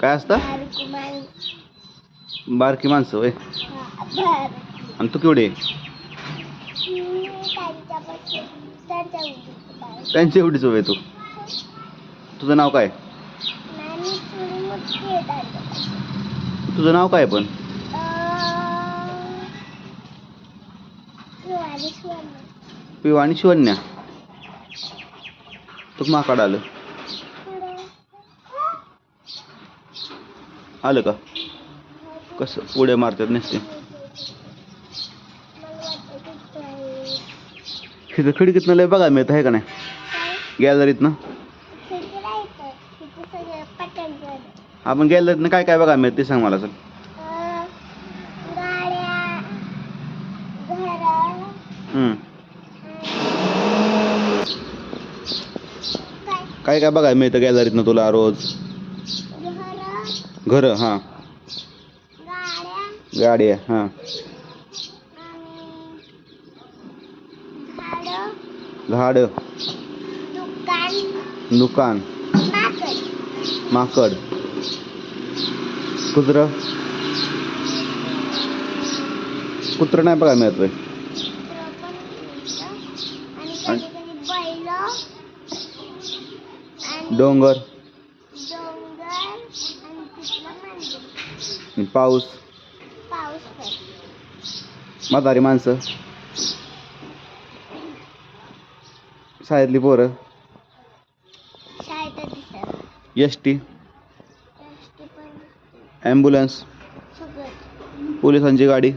काय असतं? बारकी माणसं होय. आणि तू केवढी आहे? त्यांची एवढीच होय तू. तुझं नाव काय? तुझं नाव काय पण? पिवाणी शिवन्या. तू माकड आलं आलं का? कसं उड्या मारतात नसते. तिथं खिडकीतनं लय बघायला मिळत आहे का नाही? गॅलरीतनं. आपण गॅलरीतनं काय काय बघायला मिळत ते सांग मला. सर काय काय बघायला मिळतं गॅलरीतनं तुला रोज? घर, हा, गाड्या, हा, झाड, दुकान, माकड, कुत्र. कुत्र नाही बघायला मिळत. डोंगर, पाऊस, म्हातारी माणसं, शाळेतली पोरं, एसटी, ॲम्ब्युलन्स, पोलिसांची गाडी.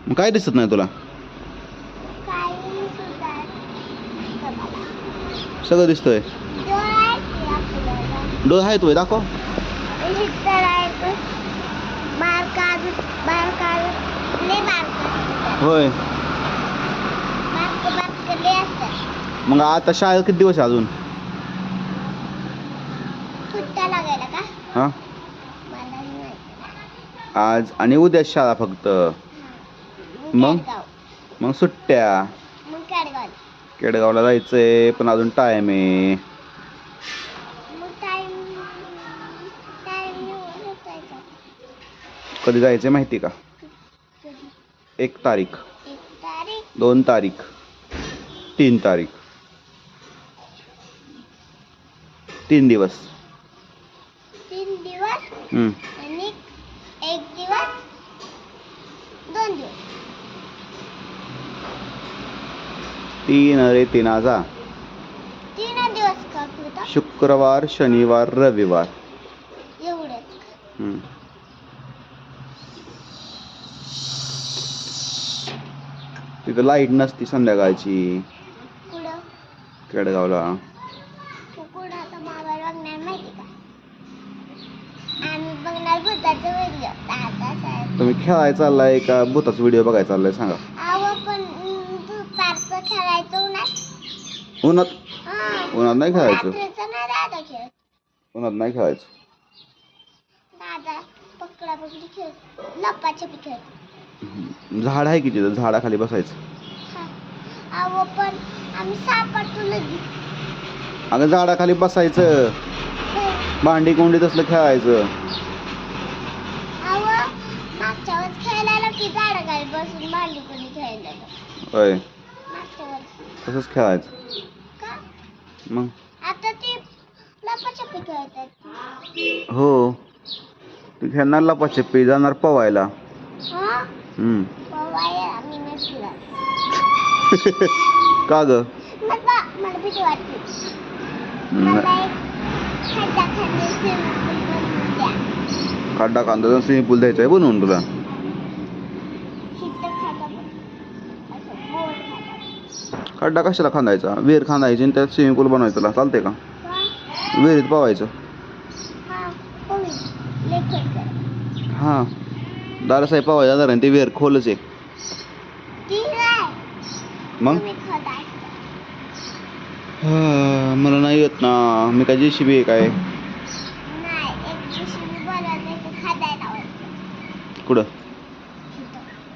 मग काय दिसत नाही तुला? सगळं दिसतंय. डोळ आहे तू दाखव. होय. मग आता शाळेत किती दिवस अजून? हा, आज आणि उद्या शाळा फक्त. मग सुट्ट्या. केडगावला जायचंय पण अजून टाइम आहे. कधी जायचंय माहिती का? 1 तारीख, 2 तारीख, 3 तारीख. 3 दिवस. 3 दिवस आणि 1 दिवस, 2 दिवस. 3 रे 3 आजा. 3 दिवस का फक्त? शुक्रवार, शनिवार, रविवार. एवढंच. तिथं लाईट नसती संध्याकाळची. कुठं? केडगावला. कुठं आता मोबाईल बघणार माहिती का? आम्ही बघणार भूताचा व्हिडिओ. तुम्ही खेळायला चाललाय का भूताचा व्हिडिओ बघायला चाललाय सांगा? पण दुपारचं खेळायचं उन्हात. उन्हात नाही खेळायचं. उन्हात नाही खेळायचं. दादा पकडापकडी खेळ, लपाछपी खेळ. झाड आहे की तिथं, झाडाखाली बसायचं. पण आम्ही सापडतो लगेच. अगं झाडाखाली बसायचं, भांडी कोंडी तसलं खेळायचं. मागच्या वेळेस खेळायला की झाडाखाली बसून भांडी कोंडी खेळायला. होय, तसंच खेळायचं. का? मग आता ते लपाछपी खेळतात. हो, तू खेळणार लपाछपी, जाणार पवायला. का ग? मला भीती वाटते. खड्डा खांदा स्विमिंग पूल द्यायचा आहे बनवून तुला. खड्डा कशाला खांदायचा? विहीर खांदायची आणि त्यात स्विमिंग पूल बनवायचं. तुला चालते का? विहिरीत पवायचं. हा, दादासाहेब पवायचा जरा ते विहीर खोलच आहे. मग मला नाही येत ना, मी काय JCB आहे काय? कुठं?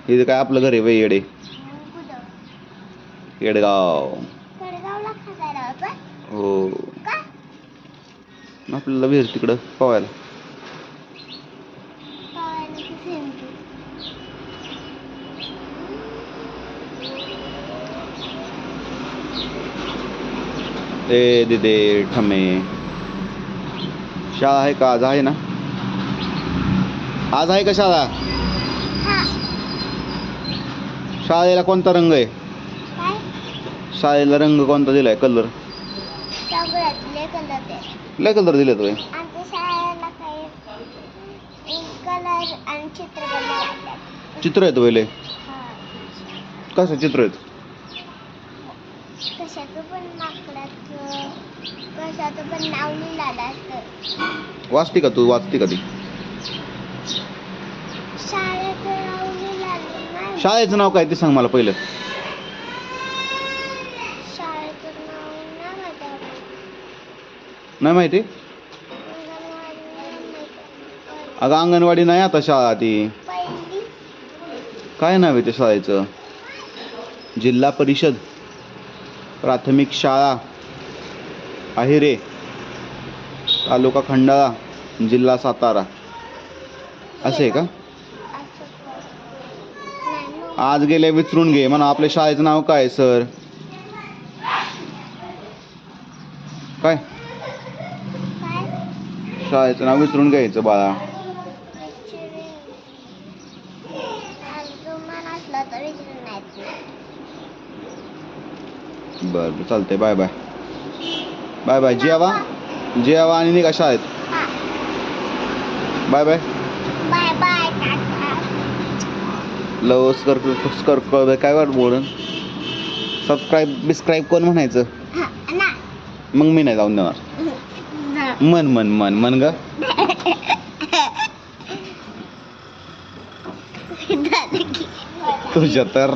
इथे काय आपलं घर आहे बाई? येडे केडगाव. हो, आपल्याला विहीर तिकडं पवायला. पावायला की swimming pool. ए दिदे ठमे, शाळा आहे का? आज आहे ना? आज आहे का शाळा? हा. शाळेला कोणता रंग आहे? काय? शाळेला रंग कोणता दिलाय? कलर? सगळ्यातले कलर दे. लय कलर दिले तुम्ही. आमच्या शाळेला काही कलर आणि चित्र बनवतात. चित्र आहेत पहिले. हा. कसं चित्र आहेत? कशाचं पण माकडाचं, कशाचं पण नाव लिहिलेलं असतं. वाचते का तू? वाचते का ती? शाळेचं नाव लिहिलेलं नाही. शाळेचं नाव काय ते सांग मला पहिलं. शाळेचं नाव नाही माहिती आहे. नाही माहिती? अंगणवाडी नाही माहिती. अगं अंगणवाडी नाही आता शाळा ती. पहिली काय नाव आहे त्या शाळेचं? जिल्हा परिषद प्राथमिक शाळा आहे रे, तालुका खंडाळा, जिल्हा सातारा. असं आहे का? असं नाही मग आज गेले विचारून घे म्हणा आपल्या शाळेचं नाव काय आहे, सर? काय काय शाळेचं नाव विचारून घ्यायचं बाळा. तुम्हाला असलं तर विचारून नाही. बरं बरं चालतंय. Bye bye. Bye bye. जेवा आणि निघा शाळेत. हा. Bye bye. Bye bye ta-ta. लवस कर काय वाट बोलून सबस्क्राईब कोण म्हणायचं? हा ना. मग मी नाही जाऊन देणार. मन ग. तुझ्या तर